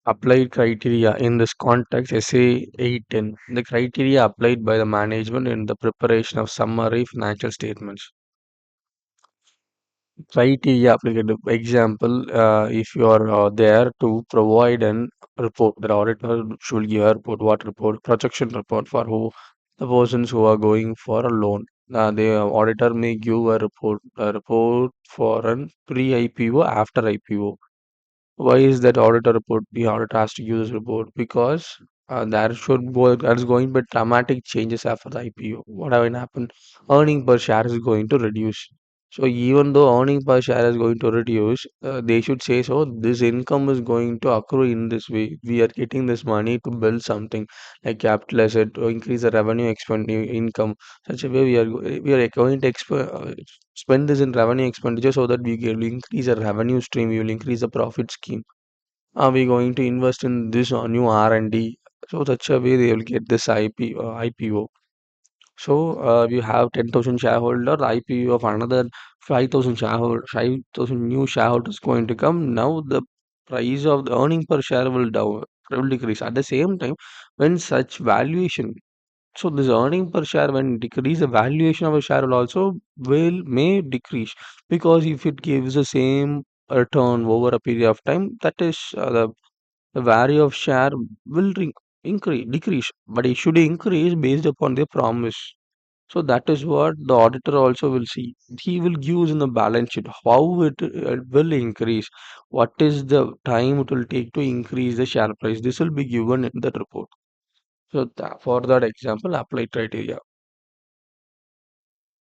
Applied criteria in this context, SA 810. The criteria applied by the management in the preparation of summary financial statements. Criteria applicative. Example, if you are there to provide an report, the auditor should give a report. What report? Projection report for who? The persons who are going for a loan. The auditor may give a report for an pre-IPO, after IPO. Why is that auditor report? The auditor has to use this report because that's going to be dramatic changes after the IPO. What will happen? Earning per share is going to reduce. So even though earning per share is going to reduce, they should say so. This income is going to accrue in this way. We are getting this money to build something like capital asset to increase the revenue expending income. Such a way we are going to spend this in revenue expenditure so that we will increase the revenue stream, we will increase the profit scheme. Are we going to invest in this new R&D? So such a way they will get this IPO. So we have 10,000 shareholder, IPO of another 5,000 shareholder, 5,000 new shareholders going to come. Now the price of the earning per share will decrease. At the same time, when such valuation, so this earning per share when decrease, the valuation of a share will also will may decrease, because if it gives the same return over a period of time, that is the value of share will increase decrease, but it should increase based upon the promise. So that is what the auditor also will see. He will use in the balance sheet how it will increase, what is the time it will take to increase the share price. This will be given in that report. So for that example, apply criteria.